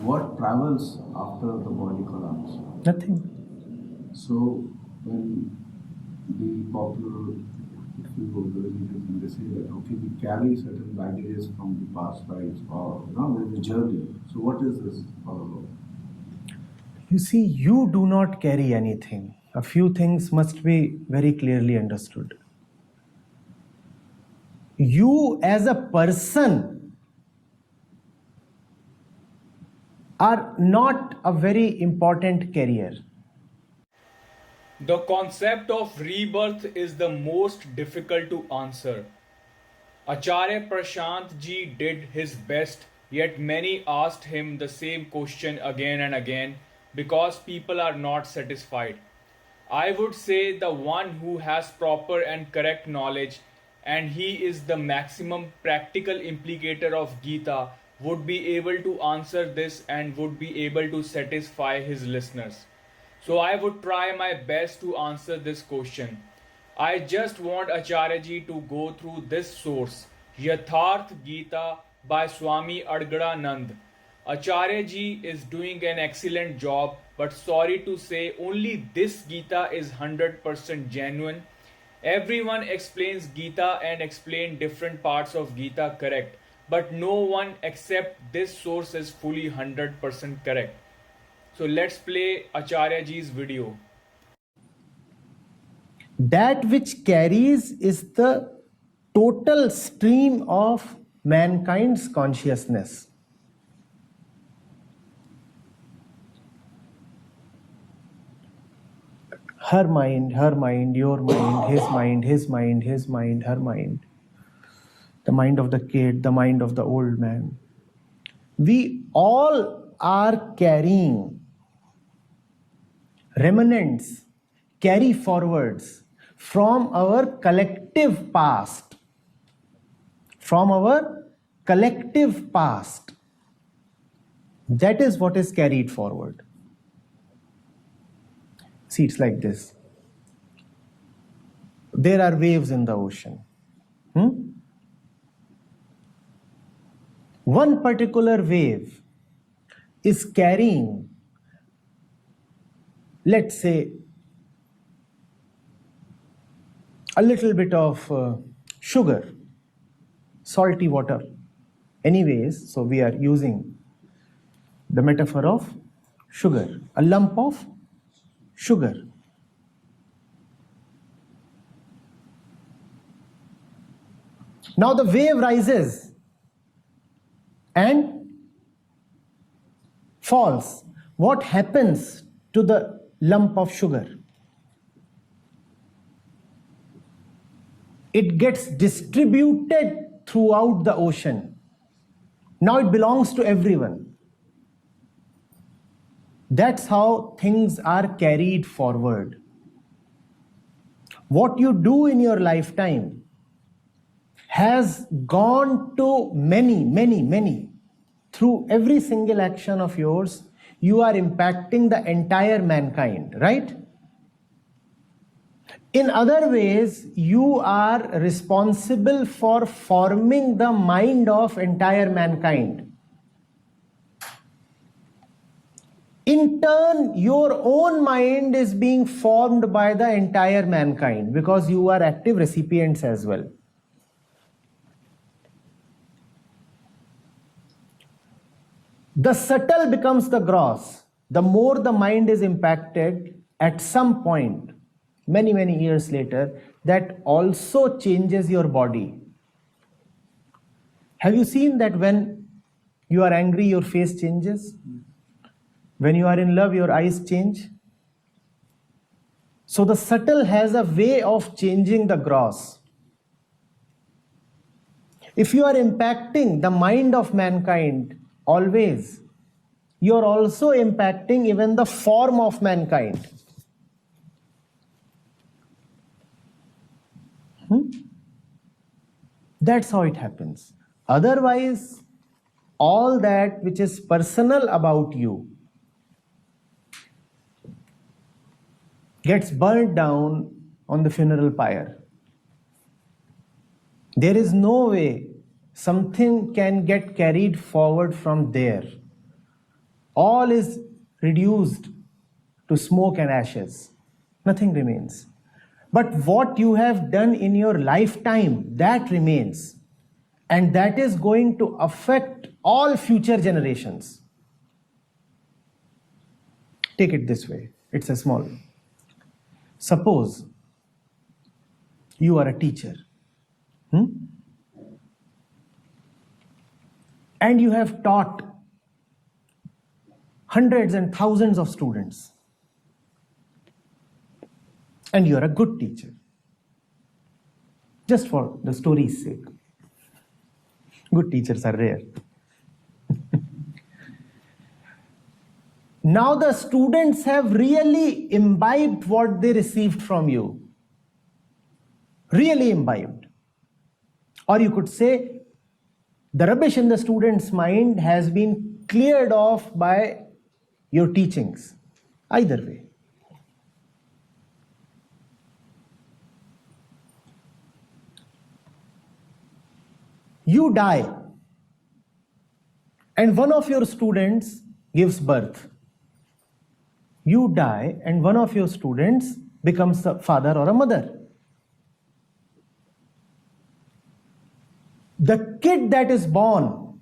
what travels after the body collapse? Nothing. So when the popular, if you go to religion, they say that okay, we carry certain baggages from the past lives, or there's a journey. So what is this all about? You see, you do not carry anything. A few things must be very clearly understood. You as a person are not a very important carrier. The concept of rebirth is the most difficult to answer. Acharya Prashant ji did his best, yet many asked him the same question again and again because people are not satisfied. I would say the one who has proper and correct knowledge, and he is the maximum practical implicator of Gita, would be able to answer this and would be able to satisfy his listeners. So I would try my best to answer this question. I just want Acharya ji to go through this source, Yatharth Gita by Swami Adgadanand. Acharya ji is doing an excellent job, but sorry to say, only this Gita is 100% genuine. Everyone explains Gita and explain different parts of Gita correct, but no one except this source is fully 100% correct. So let's play Acharya ji's video. That which carries is the total stream of mankind's consciousness. Her mind, your mind, his mind, her mind. The mind of the kid, the mind of the old man. We all are carrying remnants, carry forwards from our collective past. From our collective past. That is what is carried forward. See, it's like this. There are waves in the ocean. One particular wave is carrying, let's say, a little bit of sugar, salty water. Anyways, so we are using the metaphor of sugar, a lump of sugar. Now the wave rises and falls. What happens to the lump of sugar? It gets distributed throughout the ocean. Now it belongs to everyone. That's how things are carried forward. What you do in your lifetime has gone to many. Through every single action of yours, you are impacting the entire mankind, right? In other ways, you are responsible for forming the mind of entire mankind. In turn, your own mind is being formed by the entire mankind because you are active recipients as well. The subtle becomes the gross. The more the mind is impacted, at some point, many years later, that also changes your body. Have you seen that when you are angry, your face changes? When you are in love, your eyes change. So the subtle has a way of changing the gross. If you are impacting the mind of mankind always, you are also impacting even the form of mankind. That's how it happens. Otherwise, all that which is personal about you gets burnt down on the funeral pyre. There is no way something can get carried forward from there. All is reduced to smoke and ashes. Nothing remains. But what you have done in your lifetime, that remains. And that is going to affect all future generations. Take it this way. It's a small. Suppose you are a teacher. And you have taught hundreds and thousands of students. And you are a good teacher. Just for the story's sake. Good teachers are rare. Now the students have really imbibed what they received from you. Really imbibed. Or you could say, the rubbish in the student's mind has been cleared off by your teachings. Either way. You die, and one of your students gives birth. You die, and one of your students becomes a father or a mother. The kid that is born,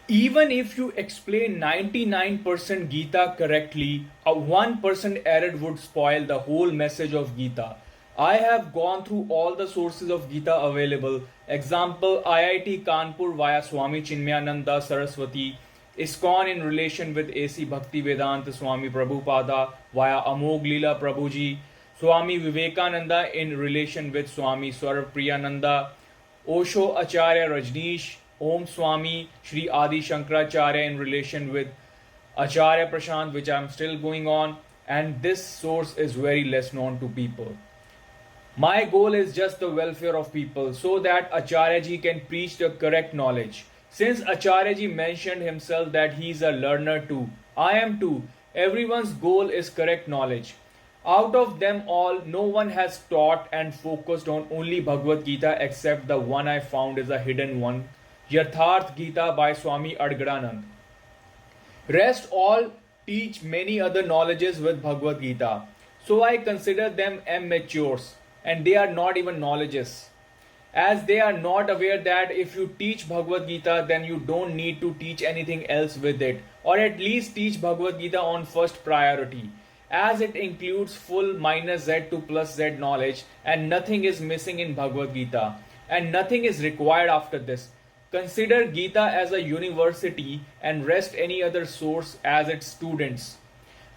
even if you explain 99% Gita correctly, a 1% error would spoil the whole message of Gita. I have gone through all the sources of Gita available. Example, IIT Kanpur via Swami Chinmayananda Saraswati, ISKCON in relation with AC Bhaktivedanta Swami Prabhupada via Amog Leela Prabhuji, Swami Vivekananda in relation with Swami Swarab Priyananda, Osho Acharya Rajneesh, Om Swami Shri Adi Shankaracharya in relation with Acharya Prashant, which I am still going on, and this source is very less known to people. My goal is just the welfare of people so that Acharya ji can preach the correct knowledge. Since Acharya ji mentioned himself that he is a learner too, I am too. Everyone's goal is correct knowledge. Out of them all, no one has taught and focused on only Bhagavad Gita except the one I found is a hidden one, Yatharth Gita by Swami Adgadanand. Rest all teach many other knowledges with Bhagavad Gita. So I consider them amateurs. And they are not even knowledges, as they are not aware that if you teach Bhagavad Gita, then you don't need to teach anything else with it, or at least teach Bhagavad Gita on first priority, as it includes full minus Z to plus Z knowledge, and nothing is missing in Bhagavad Gita, and nothing is required after this. Consider Gita as a university and rest any other source as its students.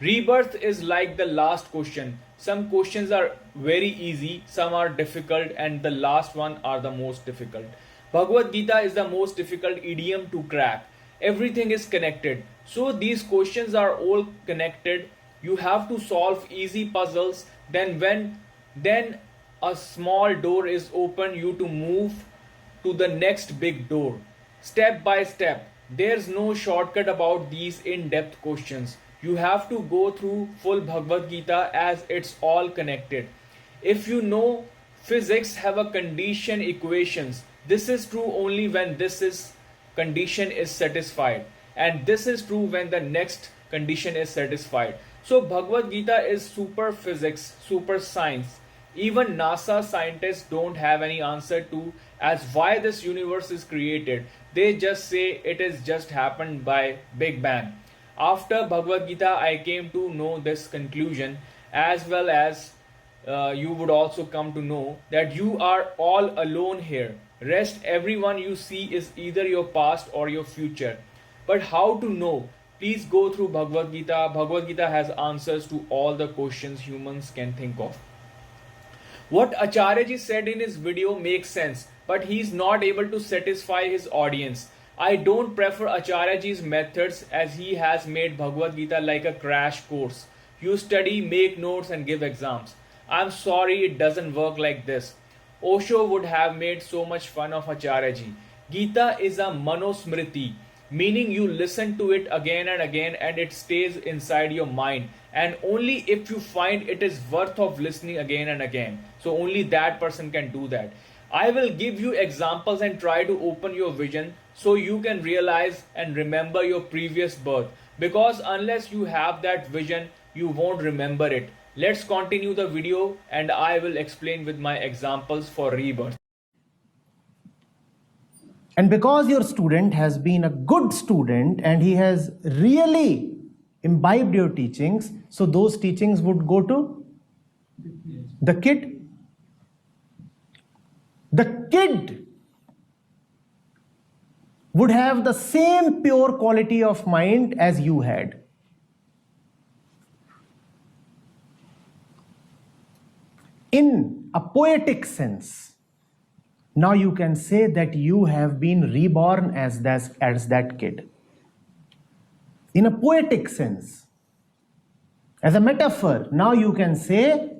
Rebirth is like the last question. Some questions are very easy, some are difficult, and the last one are the most difficult. Bhagavad Gita is the most difficult idiom to crack. Everything is connected. So these questions are all connected. You have to solve easy puzzles. Then a small door is open, you to move to the next big door. Step by step. There's no shortcut about these in-depth questions. You have to go through full Bhagavad Gita as it's all connected. If you know physics have a condition equations, this is true only when this is condition is satisfied, and this is true when the next condition is satisfied. So Bhagavad Gita is super physics, super science. Even NASA scientists don't have any answer to as why this universe is created. They just say it is just happened by Big Bang. After Bhagavad Gita, I came to know this conclusion, as well as you would also come to know that you are all alone here. Rest everyone you see is either your past or your future. But how to know? Please go through Bhagavad Gita. Bhagavad Gita has answers to all the questions humans can think of. What Acharya ji said in his video makes sense, but he is not able to satisfy his audience. I don't prefer Acharya ji's methods as he has made Bhagavad Gita like a crash course. You study, make notes and give exams. I'm sorry it doesn't work like this. Osho would have made so much fun of Acharya ji. Gita is a manusmriti, meaning you listen to it again and again and it stays inside your mind. And only if you find it is worth of listening again and again. So only that person can do that. I will give you examples and try to open your vision so you can realize and remember your previous birth. Because unless you have that vision, you won't remember it. Let's continue the video and I will explain with my examples for rebirth. And because your student has been a good student and he has really imbibed your teachings, so those teachings would go to the kid. The kid would have the same pure quality of mind as you had. In a poetic sense, now you can say that you have been reborn as that kid. In a poetic sense, as a metaphor, now you can say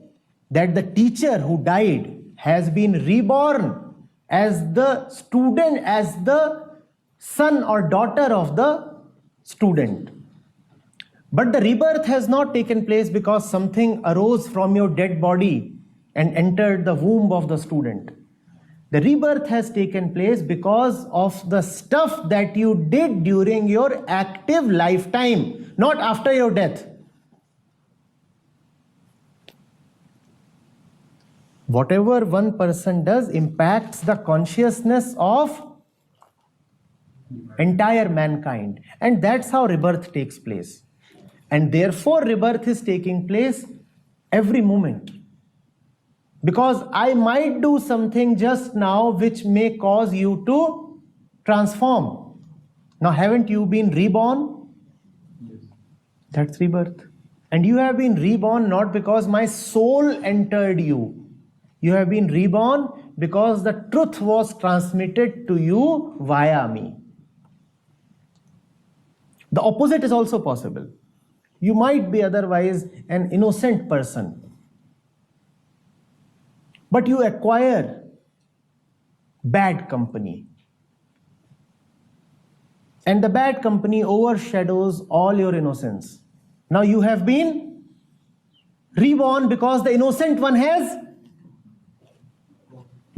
that the teacher who died has been reborn as the student, as the son or daughter of the student. But the rebirth has not taken place because something arose from your dead body and entered the womb of the student. The rebirth has taken place because of the stuff that you did during your active lifetime, not after your death. Whatever one person does impacts the consciousness of entire mankind. And that's how rebirth takes place. And therefore, rebirth is taking place every moment. Because I might do something just now which may cause you to transform. Now, haven't you been reborn? Yes. That's rebirth. And you have been reborn not because my soul entered you. You have been reborn because the truth was transmitted to you via me. The opposite is also possible. You might be otherwise an innocent person, but you acquire bad company. And the bad company overshadows all your innocence. Now you have been reborn because the innocent one has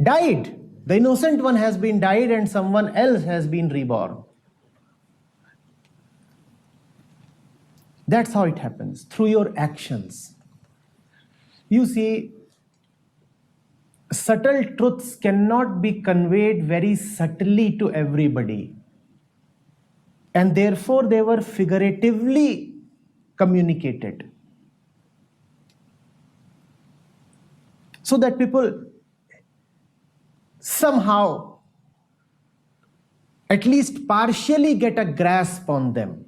died. The innocent one has been died and someone else has been reborn. That's how it happens, through your actions. You see, subtle truths cannot be conveyed very subtly to everybody. And therefore, they were figuratively communicated. So that people somehow at least partially get a grasp on them.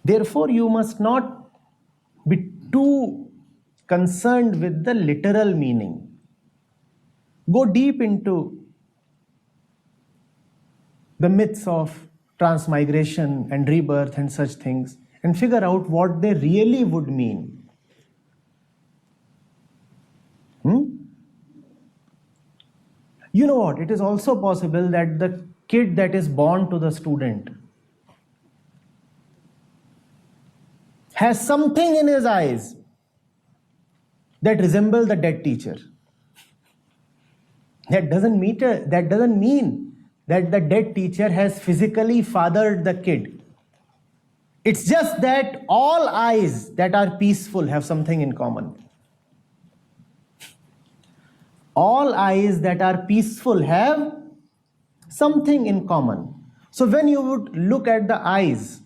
Therefore, you must not be too concerned with the literal meaning. Go deep into the myths of transmigration and rebirth and such things and figure out what they really would mean. You know what? It is also possible that the kid that is born to the student has something in his eyes that resemble the dead teacher. That doesn't mean that the dead teacher has physically fathered the kid. It's just that all eyes that are peaceful have something in common. All eyes that are peaceful have something in common. So when you would look at the eyes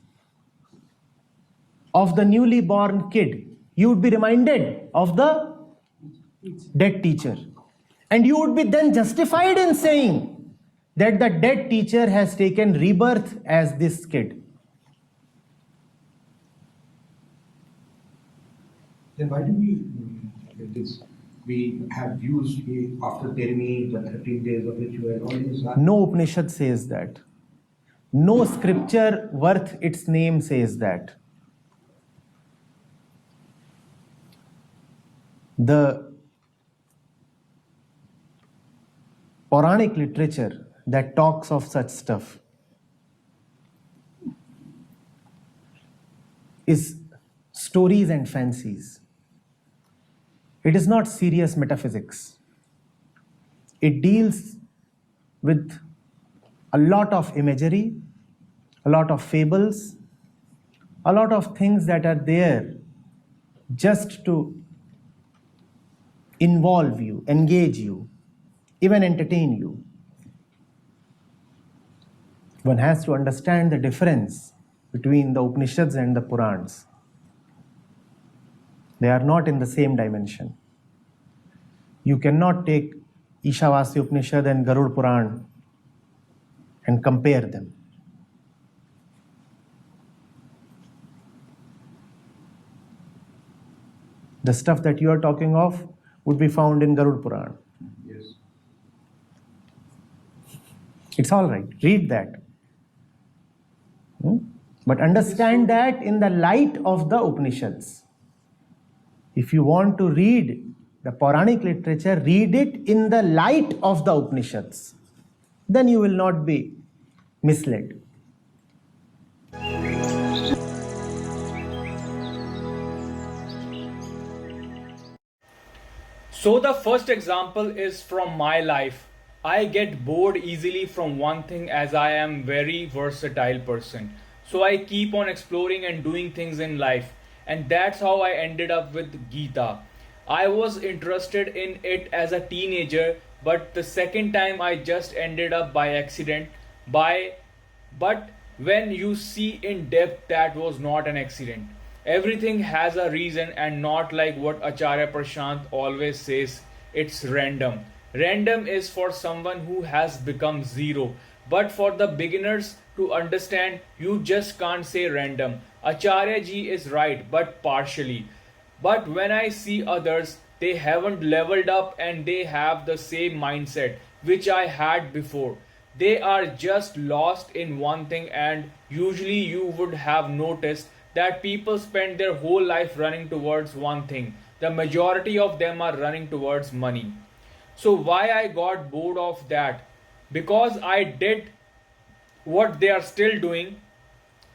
of the newly born kid, you would be reminded of the dead teacher. And you would be then justified in saying that the dead teacher has taken rebirth as this kid. Then why do we get this? We have used after Termi, the 13 days of ritual, all these are. No Upanishad says that. No scripture worth its name says that. The Puranic literature that talks of such stuff is stories and fancies. It is not serious metaphysics. It deals with a lot of imagery, a lot of fables, a lot of things that are there just to involve you, engage you, even entertain you. One has to understand the difference between the Upanishads and the Purans. They are not in the same dimension. You cannot take Ishavasya Upanishad and Garud Puran and compare them. The stuff that you are talking of would be found in Garud Puran. Yes. It's all right. Read that. But understand that in the light of the Upanishads. If you want to read the Puranic literature, read it in the light of the Upanishads. Then you will not be misled. So the first example is from my life. I get bored easily from one thing as I am very versatile person. So I keep on exploring and doing things in life, and that's how I ended up with Gita. I was interested in it as a teenager, but the second time I just ended up by accident but when you see in depth, that was not an accident. Everything has a reason and not like what Acharya Prashant always says, it's random. Random is for someone who has become zero. But for the beginners to understand, you just can't say random. Acharya ji is right, but partially. But when I see others, they haven't leveled up and they have the same mindset which I had before. They are just lost in one thing, and usually you would have noticed that people spend their whole life running towards one thing. The majority of them are running towards money. So why I got bored of that? Because I did what they are still doing,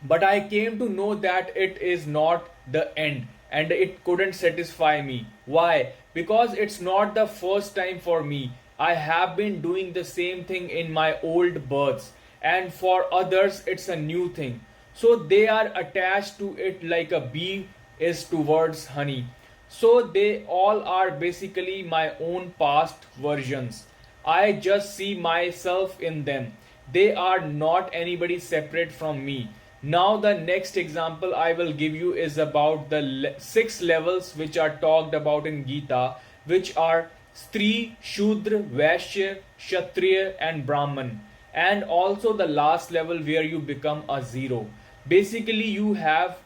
but I came to know that it is not the end and it couldn't satisfy me. Why? Because it's not the first time for me. I have been doing the same thing in my old births, and for others it's a new thing. So they are attached to it like a bee is towards honey. So they all are basically my own past versions. I just see myself in them. They are not anybody separate from me. Now the next example I will give you is about the 6 levels which are talked about in Gita, which are Stri, Shudra, Vaishya, Kshatriya and Brahman, and also the last level where you become a zero. Basically you have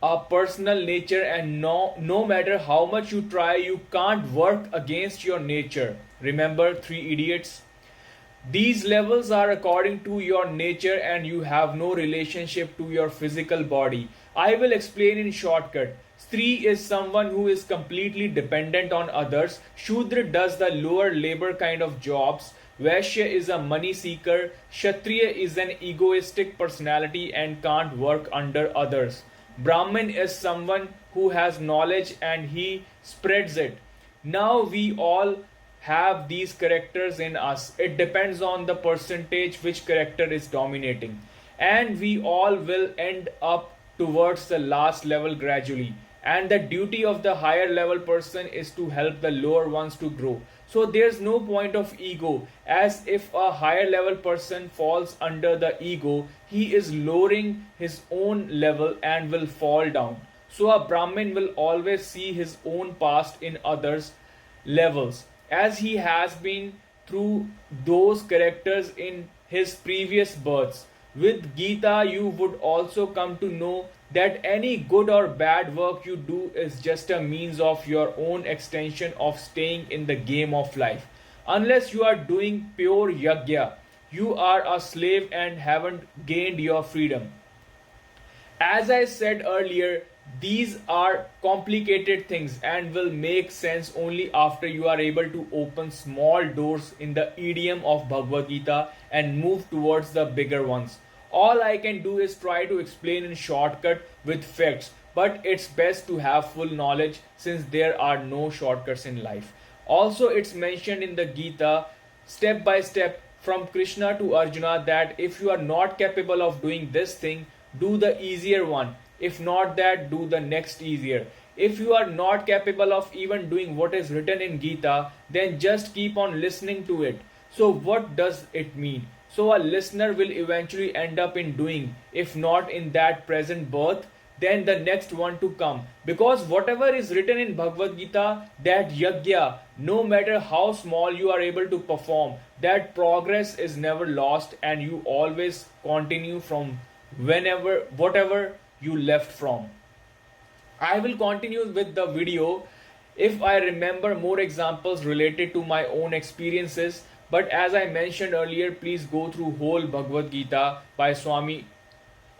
a personal nature, and no matter how much you try, you can't work against your nature. Remember 3 idiots? These levels are according to your nature and you have no relationship to your physical body. I will explain in shortcut. Stree is someone who is completely dependent on others. Shudra does the lower labor kind of jobs. Vaishya is a money seeker. Kshatriya is an egoistic personality and can't work under others. Brahmin is someone who has knowledge and he spreads it. Now we all have these characters in us. It depends on the percentage which character is dominating. And we all will end up towards the last level gradually. And the duty of the higher level person is to help the lower ones to grow. So there's no point of ego, as if a higher level person falls under the ego, he is lowering his own level and will fall down. So a Brahmin will always see his own past in others' levels, as he has been through those characters in his previous births. With Gita, you would also come to know that any good or bad work you do is just a means of your own extension of staying in the game of life. Unless you are doing pure yagya, you are a slave and haven't gained your freedom. As I said earlier, these are complicated things and will make sense only after you are able to open small doors in the idiom of Bhagavad Gita and move towards the bigger ones. All I can do is try to explain in shortcut with facts, but it's best to have full knowledge since there are no shortcuts in life. Also, it's mentioned in the Gita step by step from Krishna to Arjuna that if you are not capable of doing this thing, do the easier one. If not that, do the next easier. If you are not capable of even doing what is written in Gita, then just keep on listening to it. So, what does it mean? So, a listener will eventually end up in doing, if not in that present birth, then the next one to come. Because whatever is written in Bhagavad Gita, that yajna, no matter how small you are able to perform, that progress is never lost and you always continue from whatever you left from. I will continue with the video if I remember more examples related to my own experiences. But as I mentioned earlier, please go through whole Bhagavad Gita by Swami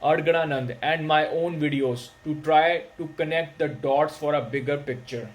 Ardgananand and my own videos to try to connect the dots for a bigger picture.